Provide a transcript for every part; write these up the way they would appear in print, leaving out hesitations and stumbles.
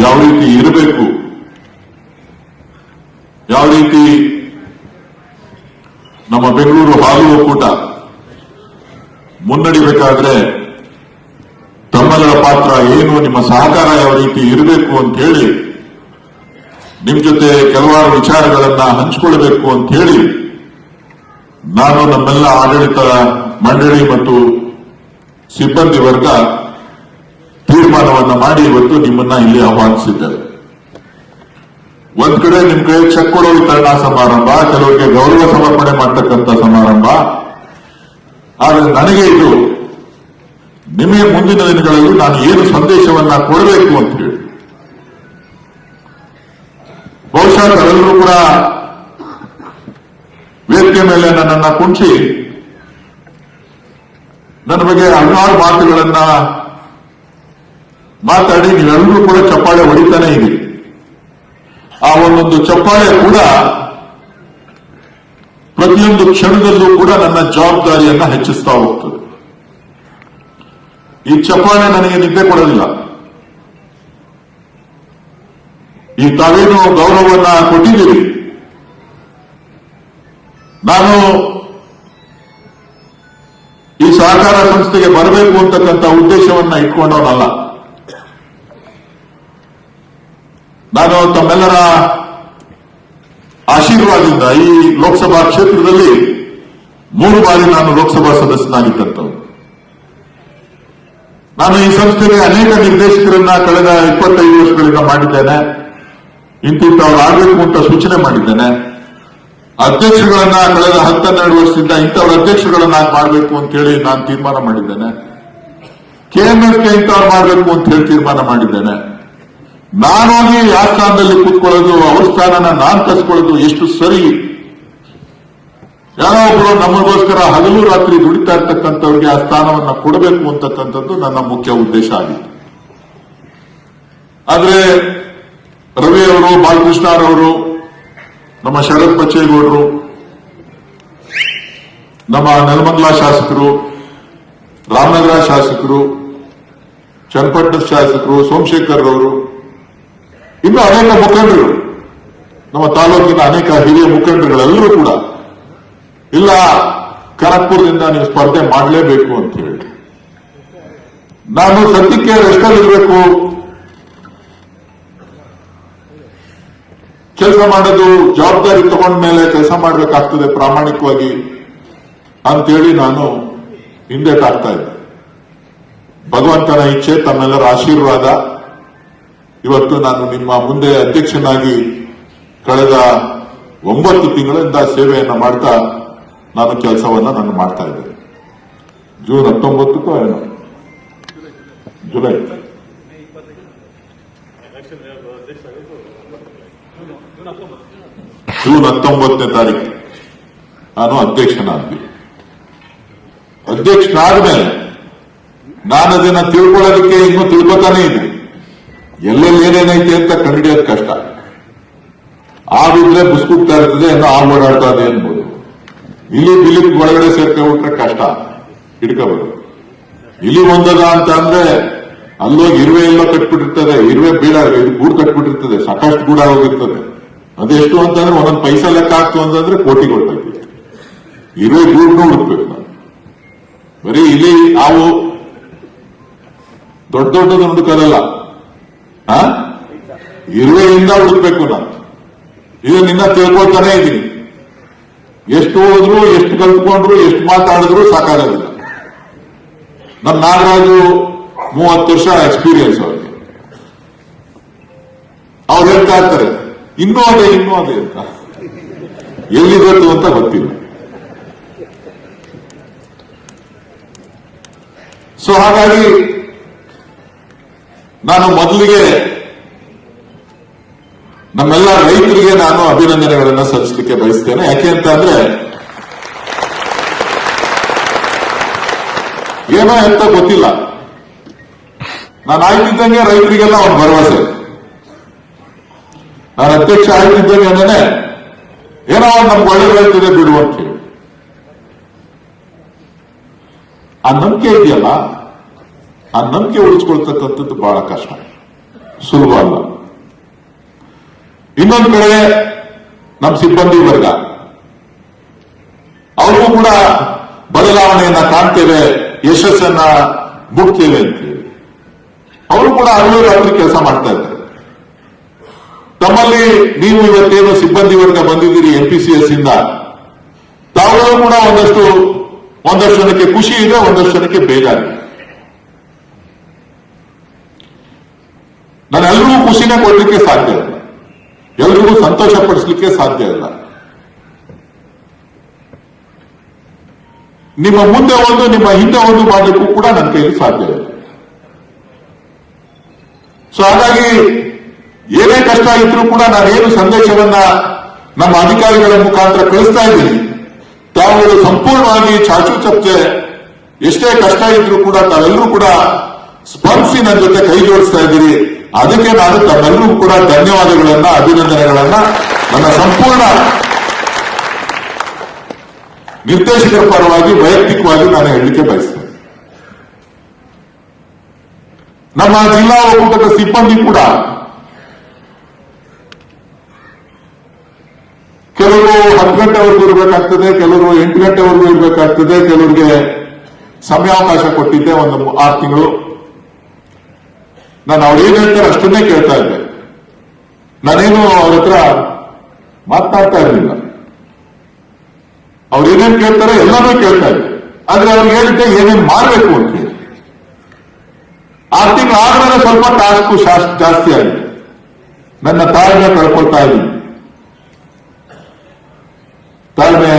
ಯಾವ ರೀತಿ ಇರಬೇಕು, ಯಾವ ರೀತಿ ನಮ್ಮ ಬೆಂಗಳೂರು ಹಾಲು ಒಕ್ಕೂಟ ಮುನ್ನಡಿಬೇಕಾದ್ರೆ ತಮ್ಮೆಲ್ಲರ ಪಾತ್ರ ಏನು, ನಿಮ್ಮ ಸಹಕಾರ ಯಾವ ರೀತಿ ಇರಬೇಕು ಅಂತ ಹೇಳಿ ನಿಮ್ ಜೊತೆ ಕೆಲವಾರು ವಿಚಾರಗಳನ್ನ ಹಂಚಿಕೊಳ್ಳಬೇಕು ಅಂತ ಹೇಳಿ ನಾನು ನಮ್ಮೆಲ್ಲ ಆಡಳಿತ ಮಂಡಳಿ ಮತ್ತು ಸಿಬ್ಬಂದಿ ವರ್ಗ ತೀರ್ಮಾನವನ್ನ ಮಾಡಿ ಇವತ್ತು ನಿಮ್ಮನ್ನ ಇಲ್ಲಿ ಆಹ್ವಾನಿಸಿದ್ದೇವೆ. ಒಂದ್ ಕಡೆ ನಿಮ್ ಕೈ ಚೆಕ್ ಕೊಡೋ ವಿತರಣಾ ಸಮಾರಂಭ, ಕೆಲವರಿಗೆ ಗೌರವ ಸಮರ್ಪಣೆ ಮಾಡ್ತಕ್ಕಂಥ ಸಮಾರಂಭ. ಆದರೆ ನನಗೆ ಇದು ನಿಮಗೆ ಮುಂದಿನ ದಿನಗಳಲ್ಲಿ ನಾನು ಏನು ಸಂದೇಶವನ್ನ ಕೊಡಬೇಕು ಅಂತ ಹೇಳಿ, ಬಹುಶಃ ತಾವೆಲ್ಲರೂ ಕೂಡ ವೇದಿಕೆ ಮೇಲೆ ನನ್ನನ್ನ ಕುಂಚಿ ನನ್ನ ಬಗ್ಗೆ ಹಲವಾರು ಮಾತುಗಳನ್ನ ಮಾತಾಡಿ ನೀವೆಲ್ಲರೂ ಕೂಡ ಚಪ್ಪಾಳೆ ಹೊಡಿತಾನೆ ಇದ್ದೀರಿ. ಆ ಒಂದೊಂದು ಚಪ್ಪಾಳೆ ಕೂಡ ಪ್ರತಿಯೊಂದು ಕ್ಷಣದಲ್ಲೂ ಕೂಡ ನನ್ನ ಜವಾಬ್ದಾರಿಯನ್ನ ಹೆಚ್ಚಿಸ್ತಾ ಹೋಗ್ತದೆ. ಈ ಚಪ್ಪಾಳೆ ನನಗೆ ನಿದ್ದೆ ಕೊಡೋದಿಲ್ಲ. ಈ ತಾವೇನು ಗೌರವವನ್ನ ಕೊಟ್ಟಿದ್ದೀರಿ, ನಾನು ಈ ಸಹಕಾರ ಸಂಸ್ಥೆಗೆ ಬರಬೇಕು ಅಂತಕ್ಕಂಥ ಉದ್ದೇಶವನ್ನ ಇಟ್ಕೊಂಡವನಲ್ಲ. ನಾನು ತಮ್ಮೆಲ್ಲರ ಆಶೀರ್ವಾದದಿಂದ ಈ ಲೋಕಸಭಾ ಕ್ಷೇತ್ರದಲ್ಲಿ 3 ಬಾರಿ ನಾನು ಲೋಕಸಭಾ ಸದಸ್ಯನಾಗಿದ್ದಂಥವ್ರು. ನಾನು ಈ ಸಂಸ್ಥೆಗೆ ಅನೇಕ ನಿರ್ದೇಶಕರನ್ನ ಕಳೆದ 25 ವರ್ಷಗಳಿಂದ ಮಾಡಿದ್ದೇನೆ. ಇಂತಿಂತವ್ರು ಆಗಬೇಕು ಅಂತ ಸೂಚನೆ ಮಾಡಿದ್ದೇನೆ. ಅಧ್ಯಕ್ಷರುಗಳನ್ನ ಕಳೆದ 10-12 ವರ್ಷದಿಂದ ಇಂಥವ್ರ ಅಧ್ಯಕ್ಷರುಗಳನ್ನ ಮಾಡಬೇಕು ಅಂತ ಹೇಳಿ ನಾನು ತೀರ್ಮಾನ ಮಾಡಿದ್ದೇನೆ. ಕೆಎಂಎಫ್ಗೆ ಇಂಥವ್ರು ಮಾಡಬೇಕು ಅಂತ ಹೇಳಿ ತೀರ್ಮಾನ ಮಾಡಿದ್ದೇನೆ. ನಾನೋಗಿ ಯಾವ ಸ್ಥಾನದಲ್ಲಿ ಕೂತ್ಕೊಳ್ಳೋದು, ಅವ್ರ ಸ್ಥಾನನ ನಾನು ಕಸ್ಕೊಳ್ಳೋದು ಎಷ್ಟು ಸರಿ? ಯಾರೋ ಒಬ್ಬರು ನಮಗೋಸ್ಕರ ಹಗಲು ರಾತ್ರಿ ದುಡಿತಾ ಇರ್ತಕ್ಕಂಥವ್ರಿಗೆ ಆ ಸ್ಥಾನವನ್ನ ಕೊಡಬೇಕು ಅಂತಕ್ಕಂಥದ್ದು ನನ್ನ ಮುಖ್ಯ ಉದ್ದೇಶ ಆಗಿತ್ತು. ಆದ್ರೆ ರವಿ ಅವರು, ಬಾಲಕೃಷ್ಣರವರು, ನಮ್ಮ ಶರತ್ ಬಚ್ಚೇಗೌಡರು, ನಮ್ಮ ನೆಲಮಂಗಲ ಶಾಸಕರು, ರಾಮನಗರ ಶಾಸಕರು, ಚನ್ನಪಟ್ಟಣದ ಶಾಸಕರು, ಸೋಮಶೇಖರ್ ಅವರು, ಇನ್ನು ಅನೇಕ ಮುಖಂಡರು, ನಮ್ಮ ತಾಲೂಕಿನ ಅನೇಕ ಹಿರಿಯ ಮುಖಂಡರುಗಳೆಲ್ಲರೂ ಕೂಡ ಇಲ್ಲ ಖರಗ್ಪುರದಿಂದ ನೀವು ಸ್ಪರ್ಧೆ ಮಾಡಲೇಬೇಕು ಅಂತ ಹೇಳಿ. ನಾನು ಸದ್ಯಕ್ಕೆ ರೆಸ್ಟಲ್ಲಿರಬೇಕು, ಕೆಲಸ ಮಾಡೋದು ಜವಾಬ್ದಾರಿ ತಗೊಂಡ ಮೇಲೆ ಕೆಲಸ ಮಾಡಬೇಕಾಗ್ತದೆ ಪ್ರಾಮಾಣಿಕವಾಗಿ ಅಂತೇಳಿ ನಾನು ಹಿಂದೆಟಾಗ್ತಾ ಇದ್ದೆ. ಭಗವಂತನ ಇಚ್ಛೆ, ತಮ್ಮೆಲ್ಲರ ಆಶೀರ್ವಾದ, ಇವತ್ತು ನಾನು ನಿಮ್ಮ ಮುಂದೆ ಅಧ್ಯಕ್ಷನಾಗಿ ಕಳೆದ 9 ತಿಂಗಳಿಂದ ಸೇವೆಯನ್ನ ಮಾಡ್ತಾ ನಾನು ಕೆಲಸವನ್ನ ನಾನು ಮಾಡ್ತಾ ಇದ್ದೇನೆ. ಜೂನ್ 19ಕ್ಕೋ ಏನೋ, ಜುಲೈ ಜೂನ್ 19ನೇ ತಾರೀಕು ನಾನು ಅಧ್ಯಕ್ಷನಾದ್ವಿ. ಅಧ್ಯಕ್ಷನಾದ್ಮೇಲೆ ನಾನು ಅದನ್ನ ತಿಳ್ಕೊಳ್ಳೋದಕ್ಕೆ ಇನ್ನೂ ತಿಳ್ಕೊತಾನೆ ಇದೆ. ಎಲ್ಲೆಲ್ಲಿ ಏನೇನೈತೆ ಅಂತ ಕಂಡುಹಿಡಿಯೋದು ಕಷ್ಟ. ಆಗಿದ್ರೆ ಬುಸ್ಕುಗ್ತಾ ಇರ್ತದೆ, ಏನೋ ಆಗ ಓಡಾಡ್ತಾ ಇದೆ ಅನ್ಬೋದು. ಇಲ್ಲಿ ಬಿಲಿಪ್ ಒಳಗಡೆ ಸೇರ್ಕೊಂಡ್ಬಿಟ್ರೆ ಕಷ್ಟ ಹಿಡ್ಕೋಬೋದು. ಇಲ್ಲಿ ಒಂದದ ಅಂತ ಅಂದ್ರೆ ಅಲ್ಲೋಗಿ ಇರುವೆ ಎಲ್ಲೋ ಕಟ್ಬಿಟ್ಟಿರ್ತದೆ, ಇರುವೆ ಬೀಳ ಗೂಡು ಕಟ್ಬಿಟ್ಟಿರ್ತದೆ, ಸಾಕಷ್ಟು ಗೂಡ ಹೋಗಿರ್ತದೆ. ಅದೆಷ್ಟು ಅಂತಂದ್ರೆ ಒಂದೊಂದು ಪೈಸಾ ಲೆಕ್ಕ ಆಗ್ತು ಅಂತಂದ್ರೆ ಕೋಟಿ ಕೊಡ್ತೈತಿ. ಇರುವೆ ಗೂಡ್ನು ಹುಡುಕ್ಬೇಕು ನಾನು. ಬರೀ ಇಲ್ಲಿ ನಾವು ದೊಡ್ಡ ದೊಡ್ಡದು ಹುಡುಕೋದಲ್ಲ, ಇರುವೆಯಿಂದ ಹುಡುಕ್ಬೇಕು ನಾನು. ಇದನ್ನಿಂದ ತಿಳ್ಕೊಳ್ತಾನೆ ಇದ್ದೀನಿ. ಎಷ್ಟು ಹೋದ್ರು, ಎಷ್ಟು ಕಲ್ತ್ಕೊಂಡ್ರು, ಎಷ್ಟು ಮಾತಾಡಿದ್ರು ಸಾಕಾಗೋದಿಲ್ಲ. ನಮ್ಮ ನಾಗರಾಜು 30 ವರ್ಷ ಎಕ್ಸ್ಪೀರಿಯನ್ಸ್ ಅವ್ರಿಗೆ. ಅವ್ರು ಹೇಳ್ತಾ ಇರ್ತಾರೆ ಇನ್ನೂ ಅದೇ ಅಂತ. ಎಲ್ಲಿಗೊತ್ತು ಅಂತ ಗೊತ್ತಿಲ್ಲ. ಸೊ ಹಾಗಾಗಿ ನಾನು ಮೊದಲಿಗೆ ನಮ್ಮೆಲ್ಲ ರೈತರಿಗೆ ನಾನು ಅಭಿನಂದನೆಗಳನ್ನು ಸಲ್ಲಿಸಲಿಕ್ಕೆ ಬಯಸ್ತೇನೆ. ಯಾಕೆ ಅಂತ ಅಂದ್ರೆ ಏನೋ ಎಂತ ಗೊತ್ತಿಲ್ಲ, ನಾನು ಆಯ್ತಿದ್ದಂಗೆ ರೈತರಿಗೆಲ್ಲ ಒಂದು ಭರವಸೆ. ನಾನು ಅಧ್ಯಕ್ಷ ಆಯ್ತಿದ್ದಂಗೆ ಏನೋ ನಮ್ಗೆ ಒಳ್ಳೆದಾಗ್ತದೆ ಬಿಡು ಅಂತ ಹೇಳಿ ಆ ನಂಬಿಕೆ ಇದೆಯಲ್ಲ, ಆ ನಂಬಿಕೆ ಉಳಿಸ್ಕೊಳ್ತಕ್ಕಂಥದ್ದು ಬಹಳ ಕಷ್ಟ. ಸುಲಭ ಅಲ್ಲ. ಇನ್ನೊಂದು ಕಡೆ ನಮ್ಮ ಸಿಬ್ಬಂದಿ ವರ್ಗ ಅವ್ರಿಗೂ ಕೂಡ ಬದಲಾವಣೆಯನ್ನ ಕಾಣ್ತೇವೆ, ಯಶಸ್ಸನ್ನ ಮುಟ್ತೇವೆ ಅಂತೇಳಿ ಅವರು ಕೂಡ ಹಗಲು ರಾತ್ರಿ ಕೆಲಸ ಮಾಡ್ತಾ ಇದ್ದಾರೆ. ತಮ್ಮಲ್ಲಿ ನೀವು ಇವತ್ತೇನು ಸಿಬ್ಬಂದಿ ವರ್ಗ ಬಂದಿದ್ದೀರಿ NPCS ಇಂದ, ತಾವುಗಳು ಕೂಡ ಒಂದಷ್ಟು ಜನಕ್ಕೆ ಖುಷಿ ಇದೆ, ಒಂದಷ್ಟು ಜನಕ್ಕೆ ಬೇಜಾರಿದೆ. ನಾನು ಎಲ್ರಿಗೂ ಖುಷಿನೇ ಕೊಡ್ಲಿಕ್ಕೆ ಸಾಧ್ಯ ಇಲ್ಲ, ಎಲ್ರಿಗೂ ಸಂತೋಷ ಪಡಿಸಲಿಕ್ಕೆ ಸಾಧ್ಯ ಇಲ್ಲ. ನಿಮ್ಮ ಮುಂದೆ ಒಂದು ನಿಮ್ಮ ಹಿಂದೆ ಒಂದು ಮಾಡಲಿಕ್ಕೂ ಕೂಡ ನನ್ನ ಕೈಯಲ್ಲಿ ಸಾಧ್ಯ ಇಲ್ಲ. ಸೊ ಹಾಗಾಗಿ ಏನೇ ಕಷ್ಟ ಇದ್ರೂ ಕೂಡ ನಾನೇನು ಸಂದೇಶವನ್ನ ನಮ್ಮ ಅಧಿಕಾರಿಗಳ ಮುಖಾಂತರ ಕಳಿಸ್ತಾ ಇದ್ದೀನಿ, ತಾವುಗಳು ಸಂಪೂರ್ಣವಾಗಿ ಚಾಚು ಚರ್ಚೆ ಎಷ್ಟೇ ಕಷ್ಟ ಇದ್ರೂ ಕೂಡ ತಾವೆಲ್ಲರೂ ಕೂಡ ಸ್ಪರ್ಶಿ ನನ್ನ ಜೊತೆ ಕೈ ಜೋಡಿಸ್ತಾ ಇದ್ದೀರಿ. ಅದಕ್ಕೆ ನಾನು ತಮ್ಮೆಲ್ಲರಿಗೂ ಕೂಡ ಧನ್ಯವಾದಗಳನ್ನ, ಅಭಿನಂದನೆಗಳನ್ನ ನನ್ನ ಸಂಪೂರ್ಣ ನಿರ್ದೇಶಕರ ಪರವಾಗಿ ವೈಯಕ್ತಿಕವಾಗಿ ನಾನು ಹೇಳಲಿಕ್ಕೆ ಬಯಸ್ತೇನೆ. ನಮ್ಮ ಜಿಲ್ಲಾ ಒಕ್ಕೂಟದ ಸಿಬ್ಬಂದಿ ಕೂಡ ಕೆಲವರು 10 ಗಂಟೆವರೆಗೂ ಇರಬೇಕಾಗ್ತದೆ, ಕೆಲವರು 8 ಗಂಟೆವರೆಗೂ ಇರಬೇಕಾಗ್ತದೆ, ಕೆಲವರಿಗೆ ಸಮಯಾವಕಾಶ ಕೊಟ್ಟಿದ್ದೆ ಒಂದು 6 ತಿಂಗಳು. ನಾನು ಅವ್ರು ಏನ್ ಹೇಳ್ತಾರೆ ಅಷ್ಟನ್ನೇ ಕೇಳ್ತಾ ಇದ್ದೆ, ನಾನೇನು ಅವ್ರ ಹತ್ರ ಮಾತನಾಡ್ತಾ ಇರಲಿಲ್ಲ. ಅವ್ರು ಏನೇನು ಕೇಳ್ತಾರೆ ಎಲ್ಲಾನು ಕೇಳ್ತಾ ಇದ್ದೆ, ಆದ್ರೆ ಅವ್ರಿಗೆ ಹೇಳಿದ್ದೆ ಏನೇನು ಮಾಡಬೇಕು ಅಂತ ಹೇಳಿ. 6 ತಿಂಗಳು ಆದ್ಮೇಲೆ ಸ್ವಲ್ಪ ಟಾಸ್ಕು ಜಾಸ್ತಿ ಆಗಿದೆ, ನನ್ನ ತಾಳ್ಮೆ ಕಳ್ಕೊಳ್ತಾ ಇದ್ದೀನಿ. ತಾಳ್ಮೆ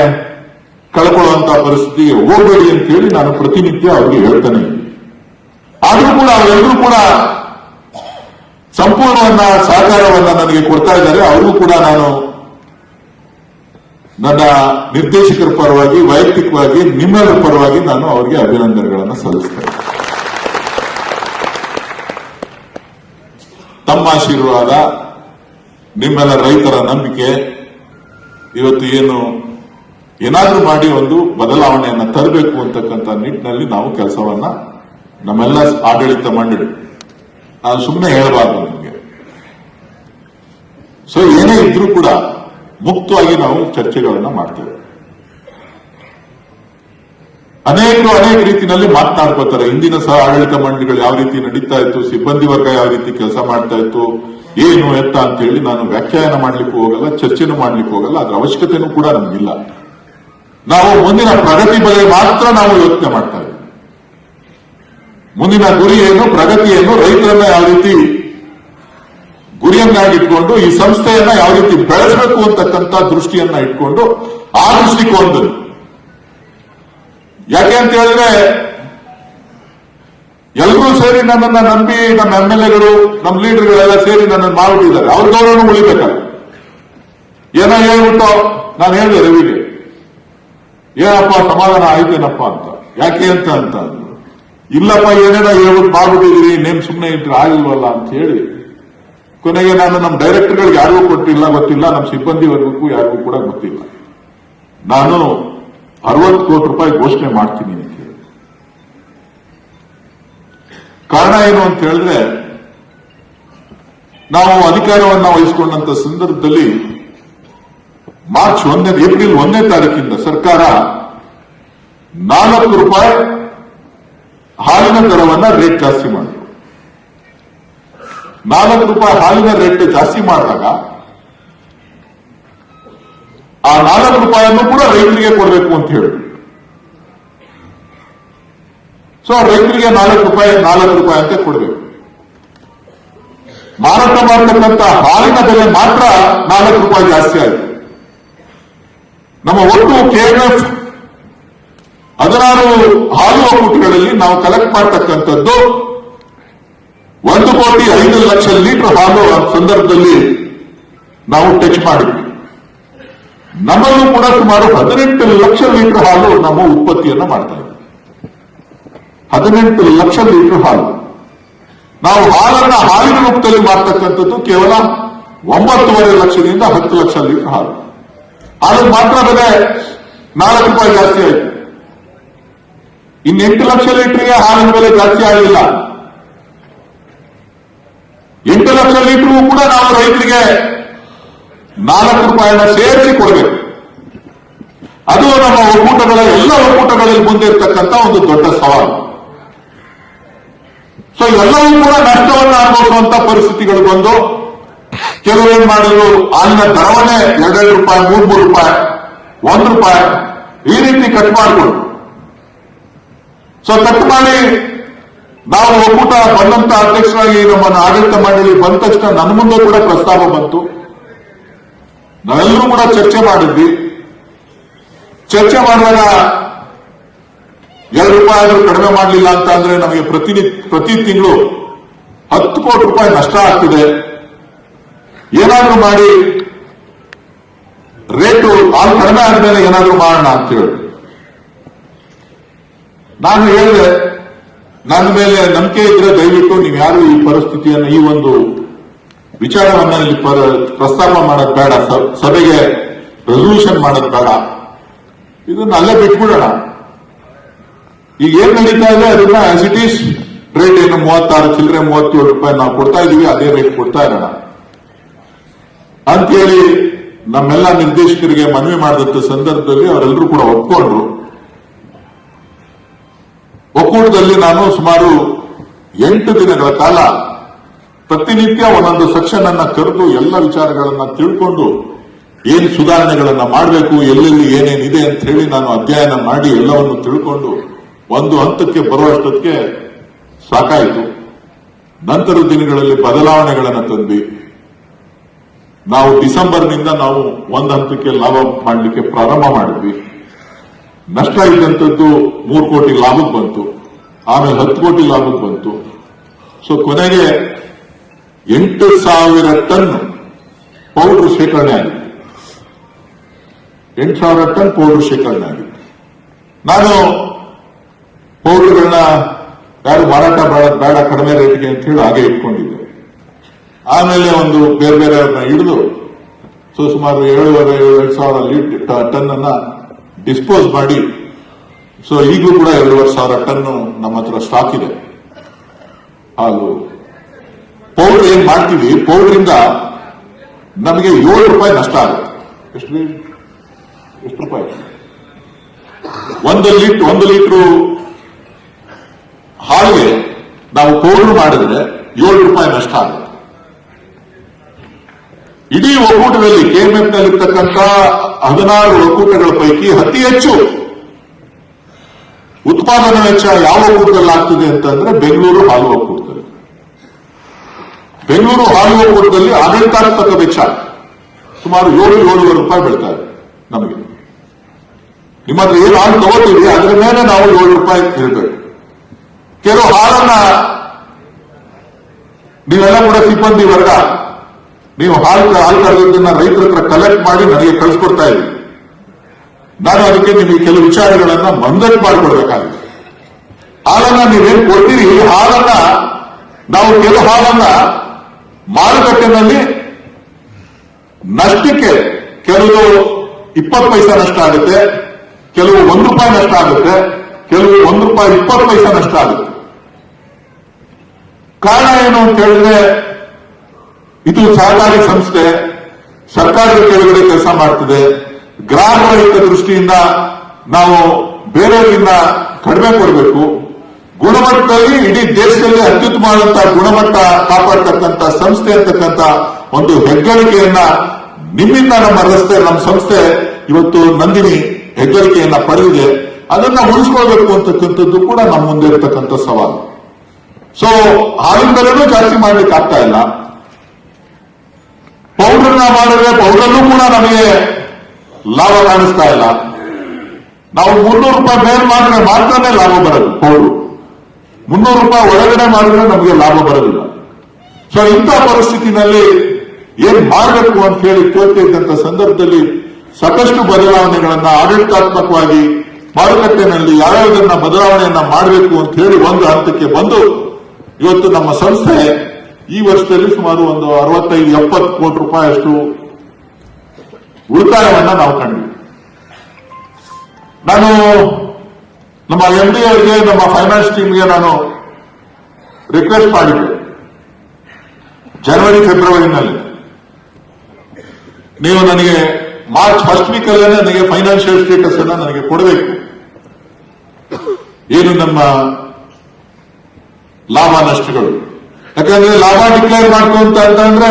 ಕಳ್ಕೊಳ್ಳುವಂತ ಪರಿಸ್ಥಿತಿಗೆ ಹೋಗಬೇಡಿ ಅಂತ ಹೇಳಿ ನಾನು ಪ್ರತಿನಿತ್ಯ ಅವ್ರಿಗೆ ಹೇಳ್ತಾನೆ ಇದ್ದೀನಿ. ಆದ್ರೂ ಕೂಡ ಅವರೆಲ್ಲರೂ ಕೂಡ ಸಂಪೂರ್ಣವನ್ನ ಸಹಕಾರವನ್ನ ನನಗೆ ಕೊಡ್ತಾ ಇದ್ದಾರೆ. ಅವ್ರಿಗೂ ಕೂಡ ನಾನು ನನ್ನ ನಿರ್ದೇಶಕರ ಪರವಾಗಿ ವೈಯಕ್ತಿಕವಾಗಿ ನಿಮ್ಮೆಲ್ಲರ ಪರವಾಗಿ ನಾನು ಅವರಿಗೆ ಅಭಿನಂದನೆಗಳನ್ನು ಸಲ್ಲಿಸ್ತೇನೆ. ತಮ್ಮ ಆಶೀರ್ವಾದ, ನಿಮ್ಮೆಲ್ಲ ರೈತರ ನಂಬಿಕೆ, ಇವತ್ತು ಏನಾದ್ರೂ ಮಾಡಿ ಒಂದು ಬದಲಾವಣೆಯನ್ನ ತರಬೇಕು ಅಂತಕ್ಕಂಥ ನಿಟ್ಟಿನಲ್ಲಿ ನಾವು ಕೆಲಸವನ್ನ ನಮ್ಮೆಲ್ಲ ಆಡಳಿತ ಮಂಡಳಿ, ನಾನು ಸುಮ್ಮನೆ ಹೇಳಬಾರ್ದು ನಿಮಗೆ. ಸೊ ಏನೇ ಇದ್ರೂ ಕೂಡ ಮುಕ್ತವಾಗಿ ನಾವು ಚರ್ಚೆಗಳನ್ನ ಮಾಡ್ತೇವೆ. ಅನೇಕ ರೀತಿಯಲ್ಲಿ ಮಾತನಾಡ್ಕೋತಾರೆ. ಇಂದಿನ ಸಹ ಆಡಳಿತ ಮಂಡಳಿಗಳು ಯಾವ ರೀತಿ ನಡೀತಾ ಇತ್ತು, ಸಿಬ್ಬಂದಿ ವರ್ಗ ಯಾವ ರೀತಿ ಕೆಲಸ ಮಾಡ್ತಾ ಇತ್ತು, ಏನು ಎತ್ತ ಅಂತ ಹೇಳಿ ನಾನು ವ್ಯಾಖ್ಯಾನ ಮಾಡ್ಲಿಕ್ಕೂ ಹೋಗಲ್ಲ, ಚರ್ಚೆನೂ ಮಾಡ್ಲಿಕ್ಕೆ ಹೋಗಲ್ಲ. ಅದ್ರ ಅವಶ್ಯಕತೆನೂ ಕೂಡ ನಮಗಿಲ್ಲ. ನಾವು ಮುಂದಿನ ಪ್ರಗತಿ ಬಗ್ಗೆ ಮಾತ್ರ ನಾವು ಯೋಚನೆ ಮಾಡ್ತಾ ಇದ್ದೀವಿ. ಮುಂದಿನ ಗುರಿ ಏನು, ಪ್ರಗತಿ ಏನು, ರೈತರನ್ನ ಯಾವ ರೀತಿ ಗುರಿಯನ್ನಾಗಿಟ್ಕೊಂಡು ಈ ಸಂಸ್ಥೆಯನ್ನ ಯಾವ ರೀತಿ ಬೆಳೆಸಬೇಕು ಅಂತಕ್ಕಂಥ ದೃಷ್ಟಿಯನ್ನ ಇಟ್ಕೊಂಡು ಆ ದೃಷ್ಟಿಕೋನದಲ್ಲಿ. ಯಾಕೆ ಅಂತ ಹೇಳಿದ್ರೆ ಎಲ್ಲರೂ ಸೇರಿ ನನ್ನನ್ನ ನಂಬಿ, ನಮ್ಮ MLAಗಳು, ನಮ್ಮ ಲೀಡರ್ಗಳೆಲ್ಲ ಸೇರಿ ನನ್ನನ್ನು ಮಾಡಿಬಿಟ್ಟಿದ್ದಾರೆ. ಅವ್ರ ಗೌರವನು ಉಳಿಬೇಕಲ್ಲ. ಏನೋ ಹೇಳ್ಬಿಟ್ಟು ನಾನು ಹೇಳಿದೆ ರವಿಗೆ, ಏನಪ್ಪ ಸಮಾಧಾನ ಆಯ್ತೇನಪ್ಪ ಅಂತ. ಯಾಕೆ ಅಂತ ಅಂದ್ರು, ಇಲ್ಲಪ್ಪ ಏನೇನೋ ಹೇಳ್ಬಿಟ್ಟು ಮಾಡ್ಬಿಟ್ಟಿದ್ದೀರಿ, ನೇಮ್ ಸುಮ್ಮನೆ ಇದ್ರೆ ಆಗಿಲ್ವಲ್ಲ ಅಂತ ಹೇಳಿ ಕೊನೆಗೆ ನಾನು ನಮ್ಮ ಡೈರೆಕ್ಟರ್ಗಳಿಗೆ ಯಾರಿಗೂ ಗೊತ್ತಿಲ್ಲ, ನಮ್ಮ ಸಿಬ್ಬಂದಿ ವರ್ಗಕ್ಕೂ ಯಾರಿಗೂ ಕೂಡ ಗೊತ್ತಿಲ್ಲ. ನಾನು 60 ಕೋಟಿ ರೂಪಾಯಿ ಘೋಷಣೆ ಮಾಡ್ತೀನಿ ಅಂತ ಹೇಳಿ. ಕಾರಣ ಏನು ಅಂತ ಹೇಳಿದ್ರೆ, ನಾವು ಅಧಿಕಾರವನ್ನು ವಹಿಸಿಕೊಂಡಂತ ಸಂದರ್ಭದಲ್ಲಿ ಏಪ್ರಿಲ್ 1ನೇ ತಾರೀಕಿಂದ ಸರ್ಕಾರ 4 ರೂಪಾಯಿ ಹಾಲಿನ ದರವನ್ನ ರೇಟ್ ಜಾಸ್ತಿ ಮಾಡಿದ್ರು. 4 ರೂಪಾಯಿ ಹಾಲಿನ ರೇಟ್ ಜಾಸ್ತಿ ಮಾಡಿದಾಗ ಆ 4 ರೂಪಾಯಿಯನ್ನು ಕೂಡ ರೈತರಿಗೆ ಕೊಡಬೇಕು ಅಂತ ಹೇಳಿದ್ರು. ಸೊ ರೈತರಿಗೆ 4 ರೂಪಾಯಿ ಅಂತ ಕೊಡಬೇಕು. ಮಾರಾಟ ಮಾಡತಕ್ಕಂಥ ಹಾಲಿನ ಬೆಲೆ ಮಾತ್ರ 4 ರೂಪಾಯಿ ಜಾಸ್ತಿ ಆಯಿತು. ನಮ್ಮ ಒಟ್ಟು KMF 16 ಹಾಲು ಒಕ್ಕೂಟಗಳಲ್ಲಿ ನಾವು ಕಲೆಕ್ಟ್ ಮಾಡತಕ್ಕಂಥದ್ದು 1,05,00,000 ಲೀಟರ್ ಹಾಲು ಆ ಸಂದರ್ಭದಲ್ಲಿ ನಾವು ಟಚ್ ಮಾಡಿದ್ವಿ. ನಮ್ಮಲ್ಲೂ ಕೂಡ ಸುಮಾರು 18 ಲಕ್ಷ ಲೀಟರ್ ಹಾಲು ನಾವು ಉತ್ಪತ್ತಿಯನ್ನು ಮಾಡ್ತಾ ಇದ್ದೀವಿ. 18 ಲಕ್ಷ ಲೀಟರ್ ಹಾಲು. ನಾವು ಹಾಲನ್ನ ಹಾಲಿನ ರೂಪದಲ್ಲಿ ಮಾಡ್ತಕ್ಕಂಥದ್ದು ಕೇವಲ 9.5 ಲಕ್ಷದಿಂದ 10 ಲಕ್ಷ ಲೀಟರ್ ಹಾಲು. ಹಾಲಿಗೆ ಮಾತ್ರ ಬೆಲೆ 4 ರೂಪಾಯಿ ಜಾಸ್ತಿ ಆಯಿತು. ಇನ್ನು 8 ಲಕ್ಷ ಲೀಟರ್ಗೆ ಹಾಲಿನ ಬೆಲೆ ಜಾಸ್ತಿ ಆಗಲಿಲ್ಲ. 8 ಲಕ್ಷ ಲೀಟರ್ಗೂ ಕೂಡ ನಾವು ರೈತರಿಗೆ 4 ರೂಪಾಯಿನ ಸೇರಿಸಿ ಕೊಡಬೇಕು. ಅದು ನಮ್ಮ ಒಕ್ಕೂಟಗಳ ಎಲ್ಲ ಒಕ್ಕೂಟಗಳಲ್ಲಿ ಮುಂದೆ ಇರ್ತಕ್ಕಂಥ ಒಂದು ದೊಡ್ಡ ಸವಾಲು. ಸೊ ಎಲ್ಲವೂ ಕೂಡ ನಷ್ಟವನ್ನು ಅನುಭವಿಸುವಂತ ಪರಿಸ್ಥಿತಿಗಳು ಬಂದು ಕೆಲವು ಏನ್ ಮಾಡಿದ್ರು, ಹಾಲಿನ ದರವನ್ನೇ 2 ರೂಪಾಯಿ, 3 ರೂಪಾಯಿ, 1 ರೂಪಾಯಿ ಈ ರೀತಿ ಕಟ್ ಮಾಡಿಕೊಂಡು, ಸೊ ಕಟ್ ಮಾಡಿ ನಾವು ಒಕ್ಕೂಟ ಬಂದಂತ ಅಧ್ಯಕ್ಷರಾಗಿ ನಮ್ಮನ್ನು ಆಡಳಿತ ಮಂಡಳಿ ಬಂದ ತಕ್ಷಣ ನನ್ನ ಮುಂದೆ ಕೂಡ ಪ್ರಸ್ತಾಪ ಬಂತು. ನಾವೆಲ್ಲರೂ ಕೂಡ ಚರ್ಚೆ ಮಾಡಿದ್ವಿ. ಚರ್ಚೆ ಮಾಡುವಾಗ 2 ರೂಪಾಯಿ ಆದ್ರೂ ಕಡಿಮೆ ಮಾಡಲಿಲ್ಲ ಅಂತ ಅಂದ್ರೆ ನಮಗೆ ಪ್ರತಿ ತಿಂಗಳು 10 ಕೋಟಿ ರೂಪಾಯಿ ನಷ್ಟ ಆಗ್ತಿದೆ. ಏನಾದ್ರೂ ಮಾಡಿ ರೇಟು ಹಾಲು ಕಡಿಮೆ ಆದ್ಮೇಲೆ ಏನಾದ್ರೂ ಮಾಡೋಣ ಅಂತ ಹೇಳಿ ನಾನು ಹೇಳಿದೆ, ನನ್ನ ಮೇಲೆ ನಂಬಿಕೆ ಇದ್ರೆ ದಯವಿಟ್ಟು ನೀವು ಯಾರು ಈ ಪರಿಸ್ಥಿತಿಯನ್ನು, ಈ ಒಂದು ವಿಚಾರವನ್ನ ಇಲ್ಲಿ ಪ್ರಸ್ತಾಪ ಮಾಡೋದು ಬೇಡ, ಸಭೆಗೆ ರೆಸಲ್ಯೂಷನ್ ಮಾಡೋದು ಬೇಡ, ಇದನ್ನ ಅಲ್ಲೇ ಬಿಟ್ಬಿಡೋಣ. ಈಗ ಏನ್ ನಡೀತಾ ಇದೆ ಅದನ್ನ ಆಸ್ ಇಟ್ ಈಸ್ ರೇಟ್ ಏನು 36 ಚಿಲ್ಲರೆ 37 ರೂಪಾಯಿ ನಾವು ಕೊಡ್ತಾ ಇದೀವಿ, ಅದೇ ರೇಟ್ ಕೊಡ್ತಾ ಇರೋಣ ಅಂತೇಳಿ ನಮ್ಮೆಲ್ಲ ನಿರ್ದೇಶಕರಿಗೆ ಮನವಿ ಮಾಡಿದಂತ ಸಂದರ್ಭದಲ್ಲಿ ಅವರೆಲ್ಲರೂ ಕೂಡ ಒಪ್ಕೊಂಡ್ರು. ಒಕ್ಕೂಟದಲ್ಲಿ ನಾನು ಸುಮಾರು 8 ದಿನಗಳ ಕಾಲ ಪ್ರತಿನಿತ್ಯ ಒಂದೊಂದು ಸೆಕ್ಷನ್ ಅನ್ನ ಕರೆದು ಎಲ್ಲ ವಿಚಾರಗಳನ್ನ ತಿಳ್ಕೊಂಡು ಏನ್ ಸುಧಾರಣೆಗಳನ್ನ ಮಾಡಬೇಕು, ಎಲ್ಲೆಲ್ಲಿ ಏನೇನಿದೆ ಅಂತ ಹೇಳಿ ನಾನು ಅಧ್ಯಯನ ಮಾಡಿ ಎಲ್ಲವನ್ನು ತಿಳ್ಕೊಂಡು ಒಂದು ಹಂತಕ್ಕೆ ಬರುವಷ್ಟೊತ್ತಿಗೆ ಸಾಕಾಯಿತು. ನಂತರದ ದಿನಗಳಲ್ಲಿ ಬದಲಾವಣೆಗಳನ್ನು ತಂದ್ವಿ. ನಾವು ಡಿಸೆಂಬರ್ನಿಂದ ನಾವು ಒಂದು ಹಂತಕ್ಕೆ ಲಾಭ ಮಾಡಲಿಕ್ಕೆ ಪ್ರಾರಂಭ ಮಾಡಿದ್ವಿ. ನಷ್ಟ ಇದ್ದಂಥದ್ದು 3 ಕೋಟಿ ಲಾಭಕ್ಕೆ ಬಂತು, ಆಮೇಲೆ 10 ಕೋಟಿ ಲಾಭಕ್ಕೆ ಬಂತು. ಸೊ ಕೊನೆಗೆ 8,000 ಟನ್ ಪೌಡರ್ ಶೇಖರಣೆ ಆಗಿದೆ. 8,000 ಟನ್ ಪೌಡರ್ ಶೇಖರಣೆ ಆಗಿದೆ. ನಾನು ಪೌಡರ್ಗಳನ್ನ ಯಾರು ಮಾರಾಟ ಬೇಡ ಕಡಿಮೆ ರೇಟ್ಗೆ ಅಂತ ಹೇಳಿ ಹಾಗೆ ಇಟ್ಕೊಂಡಿದ್ದೆ. ಆಮೇಲೆ ಒಂದು ಬೇರೆ ಬೇರೆಯವ್ರನ್ನ ಹಿಡಿದು ಸುಮಾರು 7,500 ಟನ್ ಅನ್ನ ಡಿಸ್ಪೋಸ್ ಮಾಡಿ, ಸೊ ಈಗಲೂ ಕೂಡ 2,500 ಟನ್ ನಮ್ಮ ಹತ್ರ ಸ್ಟಾಕ್ ಇದೆ ಹಾಲು. ಪೌಡರ್ ಏನ್ ಮಾಡ್ತೀವಿ, ಪೌಡರಿಂದ ನಮಗೆ 7 ರೂಪಾಯಿ ನಷ್ಟ ಆಗುತ್ತೆ. ಎಷ್ಟು ರೂಪಾಯಿ? 1 ಲೀಟ್ರು ಹಾಲಿಗೆ ನಾವು ಪೌಡರ್ ಮಾಡಿದ್ರೆ 7 ರೂಪಾಯಿ ನಷ್ಟ ಆಗುತ್ತೆ. ಇಡೀ ಒಕ್ಕೂಟದಲ್ಲಿ ಕೆಎಂಎಫ್ನಲ್ಲಿರ್ತಕ್ಕಂಥ 16 ಒಕ್ಕೂಟಗಳ ಪೈಕಿ ಅತಿ ಹೆಚ್ಚು ಉತ್ಪಾದನಾ ವೆಚ್ಚ ಯಾವ ಒಕ್ಕೂಟದಲ್ಲಿ ಆಗ್ತಿದೆ ಅಂತಂದ್ರೆ ಬೆಂಗಳೂರು ಹಾಲು ಒಕ್ಕೂಟದಲ್ಲಿ. ಬೆಂಗಳೂರು ಹಾಲು ಒಕ್ಕೂಟದಲ್ಲಿ ಆಡಳಿತಾತ್ಮಕ ವೆಚ್ಚ ಸುಮಾರು 7-7.5 ರೂಪಾಯಿ ಬೀಳ್ತಾ ಇದೆ ನಮಗೆ. ನಿಮ್ಮ ಹತ್ರ ಏನು ಹಾಲು ತಗೋತೀವಿ ಅದರ ಮೇಲೆ ನಾವು 7 ರೂಪಾಯಿ ಇರಬೇಕು. ಕೆಲವು ಹಾಲನ್ನ ನೀವೆಲ್ಲ ಕೂಡ ಸಿಬ್ಬಂದಿ ವರ್ಗ ನೀವು ಹಾಲು ಕರೆದನ್ನ ರೈತರ ಹತ್ರ ಕಲೆಕ್ಟ್ ಮಾಡಿ ನನಗೆ ಕಳಿಸ್ಕೊಡ್ತಾ ಇದ್ದೀವಿ. ನಾನು ಅದಕ್ಕೆ ನಿಮಗೆ ಕೆಲವು ವಿಚಾರಗಳನ್ನ ಮಂದಟ್ ಮಾಡಿಕೊಡ್ಬೇಕಾಗಿದೆ. ಹಾಲನ್ನ ನೀವೇನ್ ಕೊಡ್ತೀರಿ, ಹಾಲನ್ನ ನಾವು ಕೆಲವು ಹಾಲನ್ನ ಮಾರುಕಟ್ಟೆನಲ್ಲಿ ನಷ್ಟಕ್ಕೆ ಕೆಲವು 20 ಪೈಸೆ ನಷ್ಟ ಆಗುತ್ತೆ, ಕೆಲವು 1 ರೂಪಾಯಿ ನಷ್ಟ ಆಗುತ್ತೆ, ಕೆಲವು 1 ರೂಪಾಯಿ 20 ಪೈಸೆ ನಷ್ಟ ಆಗುತ್ತೆ. ಕಾರಣ ಏನು ಅಂತ ಹೇಳಿದ್ರೆ, ಇದು ಸಹಕಾರಿ ಸಂಸ್ಥೆ ಸರ್ಕಾರದ ಕೆಳಗಡೆ ಕೆಲಸ ಮಾಡ್ತಿದೆ. ಗ್ರಾಹಕರ ಹಿತ ದೃಷ್ಟಿಯಿಂದ ನಾವು ಬೇರೆಯವರಿಂದ ಕಡಿಮೆ ಕೊಡಬೇಕು. ಗುಣಮಟ್ಟದಲ್ಲಿ ಇಡೀ ದೇಶದಲ್ಲಿ ಅತ್ಯುತ್ತಮವಾದಂತಹ ಗುಣಮಟ್ಟ ಕಾಪಾಡ್ತಕ್ಕಂಥ ಸಂಸ್ಥೆ ಅಂತಕ್ಕಂಥ ಒಂದು ಹೆಗ್ಗಳಿಕೆಯನ್ನ ನಿಮ್ಮಿಂದ ನಮ್ಮ ಸಂಸ್ಥೆ ಇವತ್ತು ನಂದಿನಿ ಹೆಗ್ಗಳಿಕೆಯನ್ನ ಪಡೆದಿದೆ. ಅದನ್ನ ಉಳಿಸ್ಕೊಳ್ಬೇಕು ಅಂತಕ್ಕಂಥದ್ದು ಕೂಡ ನಮ್ಮ ಮುಂದೆ ಇರತಕ್ಕಂಥ ಸವಾಲು. ಸೊ ಹಾಲಿನ ಬೆಲೆನೂ ಜಾಸ್ತಿ ಮಾಡ್ಲಿಕ್ಕೆ ಆಗ್ತಾ ಇಲ್ಲ. ಪೌಡರ್ನ ಮಾಡಿದ್ರೆ ಪೌಡರ್ನೂ ಕೂಡ ನಮಗೆ ಲಾಭ ಕಾಣಿಸ್ತಾ ಇಲ್ಲ. ನಾವು 300 ರೂಪಾಯಿ ಮೇಲೆ ಮಾಡಿದ್ರೆ ಮಾತ್ರನೇ ಲಾಭ ಬರೋದು. ಪೌಡರ್ 300 ರೂಪಾಯಿ ಒಳಗಡೆ ಮಾಡಿದ್ರೆ ನಮಗೆ ಲಾಭ ಬರೋದಿಲ್ಲ. ಸೊ ಇಂಥ ಪರಿಸ್ಥಿತಿನಲ್ಲಿ ಏನ್ ಮಾಡಬೇಕು ಅಂತ ಹೇಳಿ ಕೇಳ್ತಿದ್ದಂತ ಸಂದರ್ಭದಲ್ಲಿ ಸಾಕಷ್ಟು ಬದಲಾವಣೆಗಳನ್ನ ಆಡಳಿತಾತ್ಮಕವಾಗಿ ಮಾರುಕಟ್ಟೆನಲ್ಲಿ ಯಾವ್ಯಾವುದನ್ನ ಬದಲಾವಣೆಯನ್ನ ಮಾಡಬೇಕು ಅಂತ ಹೇಳಿ ಒಂದು ಹಂತಕ್ಕೆ ಬಂದು ಇವತ್ತು ನಮ್ಮ ಸಂಸ್ಥೆ ಈ ವರ್ಷದಲ್ಲಿ ಸುಮಾರು ಒಂದು 65-70 ಕೋಟಿ ರೂಪಾಯಿ ಅಷ್ಟು ಉಳಿತಾಯವನ್ನ ನಾವು ಕಂಡಿವಿ. ನಾನು ನಮ್ಮ ಎಂಡಿ ಅವರಿಗೆ, ನಮ್ಮ ಫೈನಾನ್ಸ್ ಟೀಮ್ಗೆ ನಾನು ರಿಕ್ವೆಸ್ಟ್ ಮಾಡಿದ್ದೆ, ಜನವರಿ ಫೆಬ್ರವರಿನಲ್ಲಿ ನೀವು ನನಗೆ ಮಾರ್ಚ್ ಫಸ್ಟ್ ವೀಕ್ ಅಲ್ಲೇ ನನಗೆ ಫೈನಾನ್ಷಿಯಲ್ ಸ್ಟೇಟಸ್ ಅನ್ನ ನನಗೆ ಕೊಡಬೇಕು. ಏನು ನಮ್ಮ ಲಾಭ ನಷ್ಟಗಳು, ಯಾಕಂದ್ರೆ ಲಾಭ ಡಿಕ್ಲೇರ್ ಮಾಡ್ಕೊಂತ ಅಂತಂದ್ರೆ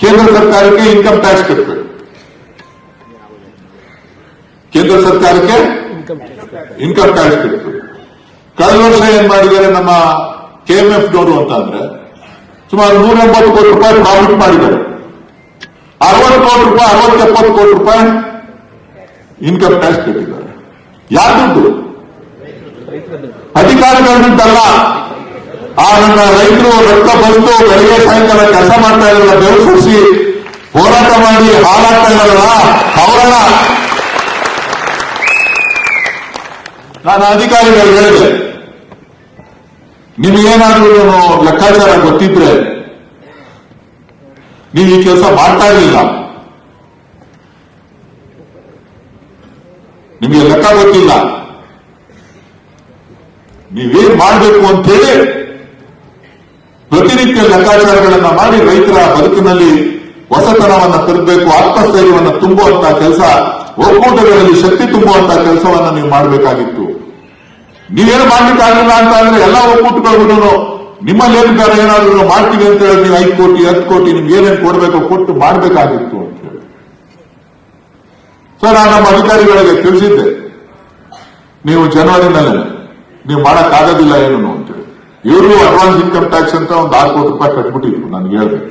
ಕೇಂದ್ರ ಸರ್ಕಾರಕ್ಕೆ ಇನ್ಕಮ್ ಟ್ಯಾಕ್ಸ್ ಕಟ್ಟಬೇಕು. ಕೇಂದ್ರ ಸರ್ಕಾರಕ್ಕೆ ಇನ್ಕಮ್ ಟ್ಯಾಕ್ಸ್ ಕಟ್ಟಬೇಕು. ಕಳೆದ ವರ್ಷ ಏನ್ ಮಾಡಿದ್ದಾರೆ ನಮ್ಮ ಕೆಎಂಎಫ್ ನವರು ಅಂತ ಅಂದ್ರೆ ಸುಮಾರು 180 ಕೋಟಿ ರೂಪಾಯಿ ಪ್ರಾಫಿಟ್ ಮಾಡಿದ್ದಾರೆ. 60 ಕೋಟಿ ರೂಪಾಯಿ 60-70 ಕೋಟಿ ರೂಪಾಯಿ ಇನ್ಕಮ್ ಟ್ಯಾಕ್ಸ್ ಕಟ್ಟಿದ್ದಾರೆ. ಯಾರ್ದು? ಅಧಿಕಾರಿಗಳಂತಲ್ಲ, ಆ ನನ್ನ ರೈತರು ರಕ್ತ ಬಂದು ಬೆಳಗ್ಗೆ ಸಾಯಂಕಾಲ ಕೆಲಸ ಮಾಡ್ತಾ ಇರಲ್ಲ, ಬೆವರು ಸುರಿಸಿ ಹೋರಾಟ ಮಾಡಿ ಹಾಳಾಗ್ತಾ ಇರಲ್ಲ ಅವರನ್ನ ನಾನು ಅಧಿಕಾರಿಗಳು ಹೇಳಿದೆ, ನಿಮಗೇನಾದ್ರೂ ಲೆಕ್ಕಾಚಾರ ಗೊತ್ತಿದ್ರೆ ನೀವು ಈ ಕೆಲಸ ಮಾಡ್ತಾ ಇರಲಿಲ್ಲ, ನಿಮಗೆ ಲೆಕ್ಕ ಗೊತ್ತಿಲ್ಲ, ನೀವೇನ್ ಮಾಡಬೇಕು ಅಂತ ಹೇಳಿ ಪ್ರತಿನಿತ್ಯ ಲೆಕ್ಕಾಚಾರಗಳನ್ನ ಮಾಡಿ ರೈತರ ಬದುಕಿನಲ್ಲಿ ಹೊಸತನವನ್ನ ತರಬೇಕು, ಆತ್ಮಸ್ಥೈರ್ಯವನ್ನು ತುಂಬುವಂತಹ ಕೆಲಸ, ಒಕ್ಕೂಟಗಳಲ್ಲಿ ಶಕ್ತಿ ತುಂಬುವಂತಹ ಕೆಲಸವನ್ನ ನೀವು ಮಾಡಬೇಕಾಗಿತ್ತು. ನೀವೇನು ಮಾಡ್ಲಿಕ್ಕಾಗಿಲ್ಲ ಅಂತ ಅಂದ್ರೆ ಎಲ್ಲ ಒಕ್ಕೂಟಗಳಿಗೂ ನಿಮ್ಮಲ್ಲಿ ಏನಿದ್ದಾರೆ ಏನಾದ್ರು ಮಾಡ್ತೀವಿ ಅಂತ ಹೇಳಿ ನೀವು 5 ಕೋಟಿ 10 ಕೋಟಿ ನಿಮ್ಗೆ ಏನೇನು ಕೊಡಬೇಕು ಕೊಟ್ಟು ಮಾಡಬೇಕಾಗಿತ್ತು ಅಂತ ಹೇಳಿ. ಸೊ ನಾನು ನಮ್ಮ ಅಧಿಕಾರಿಗಳಿಗೆ ತಿಳಿಸಿದ್ದೆ, ನೀವು ಜನವರಿನಲ್ಲೇ ನೀವು ಮಾಡಕ್ಕಾಗೋದಿಲ್ಲ ಏನು ಅಂತೇಳಿ. ಇವರು ಅಡ್ವಾನ್ಸ್ ಇನ್ಕಮ್ ಟ್ಯಾಕ್ಸ್ ಅಂತ ಒಂದು 6 ಕೋಟಿ ರೂಪಾಯಿ ಕಟ್ಬಿಟ್ಟಿದ್ರು. ನನಗೆ ಹೇಳ್ಬೇಕು,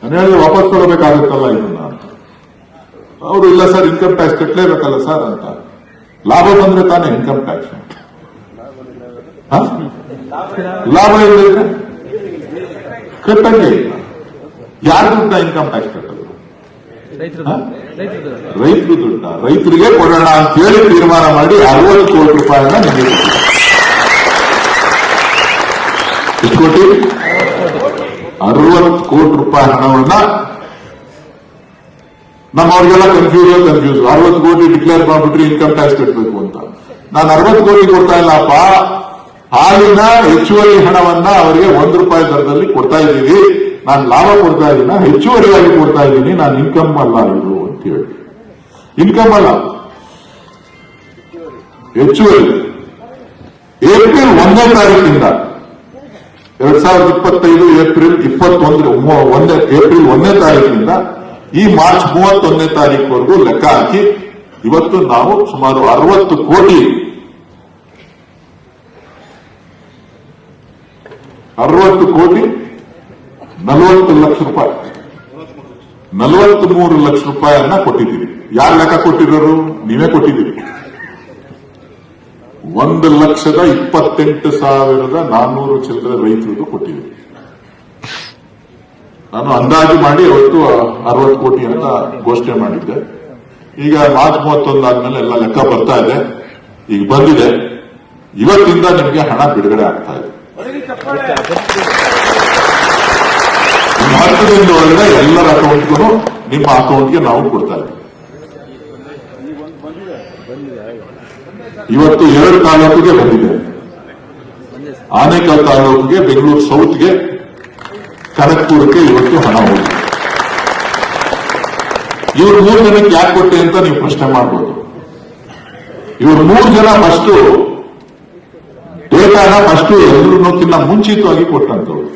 ನಾನು ಹೇಳಿದ್ರೆ ವಾಪಸ್ ಕೊಡಬೇಕಾಗುತ್ತಲ್ಲ ಇದನ್ನ ಅಂತ. ಅವರು ಇಲ್ಲ ಸರ್ ಇನ್ಕಮ್ ಟ್ಯಾಕ್ಸ್ ಕಟ್ಟಲೇಬೇಕಲ್ಲ ಸರ್ ಅಂತ. ಲಾಭ ಬಂದ್ರೆ ತಾನೇ ಇನ್ಕಮ್ ಟ್ಯಾಕ್ಸ್, ಲಾಭ ಇಲ್ಲದ್ರೆ ಕಟ್ಟಂಗೆ ಇಲ್ಲ. ಯಾರ ದುಡ್ಡ ಇನ್ಕಮ್ ಟ್ಯಾಕ್ಸ್ ಕಟ್ಟೋದು? ರೈತರ ದುಡ್ಡ. ರೈತರಿಗೆ ಕೊಡೋಣ ಅಂತ ಹೇಳಿ ತೀರ್ಮಾನ ಮಾಡಿ 60 ಕೋಟಿ ರೂಪಾಯಿನ ನಿಮಗೆ ಎಷ್ಟು ಕೋಟಿ? 60 ಕೋಟಿ ರೂಪಾಯಿ ಹಣವನ್ನ ನಮ್ಮವ್ರಿಗೆಲ್ಲ ಕನ್ಫ್ಯೂಸ್ 60 ಕೋಟಿ ಡಿಕ್ಲೇರ್ ಮಾಡ್ಬಿಟ್ರೆ ಇನ್ಕಮ್ ಟ್ಯಾಕ್ಸ್ ಕಟ್ಟಬೇಕು ಅಂತ. ನಾನು 60 ಕೋಟಿ ಕೊಡ್ತಾ ಇಲ್ಲಪ್ಪ, ಹಾಲಿನ ಹೆಚ್ಚುವರಿ ಹಣವನ್ನ ಅವರಿಗೆ 1 ರೂಪಾಯಿ ದರದಲ್ಲಿ ಕೊಡ್ತಾ ಇದ್ದೀವಿ. ನಾನು ಲಾಭ ಕೊಡ್ತಾ ಇದ್ದೀನ, ಹೆಚ್ಚುವರಿಯಾಗಿ ಕೊಡ್ತಾ ಇದ್ದೀನಿ, ನಾನು ಇನ್ಕಮ್ ಅಲ್ಲ ಇದು ಅಂತ ಹೇಳಿ. ಇನ್ಕಮ್ ಅಲ್ಲ, ಹೆಚ್ಚುವರಿ. ಏಪ್ರಿಲ್ 1ನೇ ತಾರೀಕಿಂದ 2025 ಏಪ್ರಿಲ್ 1ನೇ ತಾರೀಕಿನಿಂದ ಈ ಮಾರ್ಚ್ 31ನೇ ತಾರೀಕುವರೆಗೂ ಲೆಕ್ಕ ಹಾಕಿ ಇವತ್ತು ನಾವು ಸುಮಾರು 60 ಕೋಟಿ 40 ಲಕ್ಷ ರೂಪಾಯಿ 43 ಲಕ್ಷ ರೂಪಾಯಿಯನ್ನ ಕೊಟ್ಟಿದ್ದೀವಿ. ಯಾರು ಲೆಕ್ಕ ಕೊಟ್ಟಿರೋರು? ನೀವೇ ಕೊಟ್ಟಿದ್ದೀರಿ. 1,28,400 ಚಿಲ್ಲರೆ ರೈತರಿಗೂ ಕೊಟ್ಟಿದ್ದೀವಿ. ನಾನು ಅಂದಾಜು ಮಾಡಿ ಅವತ್ತು 60 ಕೋಟಿ ಅಂತ ಘೋಷಣೆ ಮಾಡಿದ್ದೆ. ಈಗ ಮಾರ್ಚ್ 31 ಆದ್ಮೇಲೆ ಎಲ್ಲ ಲೆಕ್ಕ ಬರ್ತಾ ಇದೆ, ಈಗ ಬಂದಿದೆ. ಇವತ್ತಿಂದ ನಿಮಗೆ ಹಣ ಬಿಡುಗಡೆ ಆಗ್ತಾ ಇದೆ. ನಿಮ್ಮ ಹತ್ತದಿಂದ ಒಳಗಡೆ ಎಲ್ಲರ ಅಕೌಂಟ್ಗೂ ನಿಮ್ಮ ಅಕೌಂಟ್ಗೆ ನಾವು ಕೊಡ್ತಾ ಇದ್ದೀವಿ. ಇವತ್ತು 2 ತಾಲೂಕಿಗೆ ಬಂದಿದೆ. ಆನೇಕಲ್ ತಾಲೂಕಿಗೆ, ಬೆಂಗಳೂರು ಸೌತ್ಗೆ, ಕನಕಪುರಕ್ಕೆ ಇವತ್ತು ಹಣ ಹೋಗಿದೆ. ಇವರು 3 ಜನಕ್ಕೆ ಯಾಕೆ ಕೊಟ್ಟೆ ಅಂತ ನೀವು ಪ್ರಶ್ನೆ ಮಾಡಬಹುದು. ಇವರು 3 ಜನ ಫಸ್ಟ್ ಡೇಟಾನ ಎಲ್ಲರನ್ನೋಕ್ಕಿಂತ ಮುಂಚಿತವಾಗಿ ಕೊಟ್ಟಂತವ್ರು.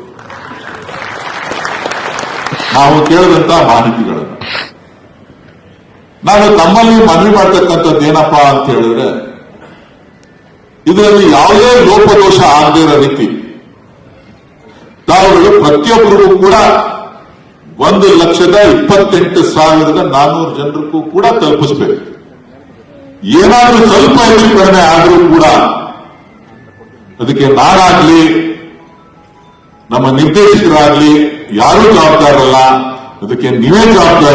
ನಾವು ಕೇಳಿದಂತ ಮಾಹಿತಿಗಳನ್ನು ನಾನು ತಮ್ಮಲ್ಲಿ ಮನವಿ ಮಾಡ್ತಕ್ಕಂಥದ್ದು ಏನಪ್ಪಾ ಅಂತ ಹೇಳಿದ್ರೆ, ಇದರಲ್ಲಿ ಯಾವುದೇ ಲೋಪದೋಷ ಆಗದೇ ಇರೋ ರೀತಿ ತಾವುಗಳು ಪ್ರತಿಯೊಬ್ಬರಿಗೂ ಕೂಡ 1,28,400 ಜನರಿಗೂ ಕೂಡ ತಲುಪಿಸಬೇಕು. ಏನಾದರೂ ಸ್ವಲ್ಪ ಹೆಚ್ಚು ಕಡಿಮೆ ಆದರೂ ಕೂಡ ಅದಕ್ಕೆ ನಾನಾಗ್ಲಿ ನಮ್ಮ ನಿರ್ದೇಶಕರಾಗ್ಲಿ ಯಾರೂ ಜವಾಬ್ದಾರಲ್ಲ, ಅದಕ್ಕೆ ನೀವೇ ಜವಾಬ್ದಾರಿ.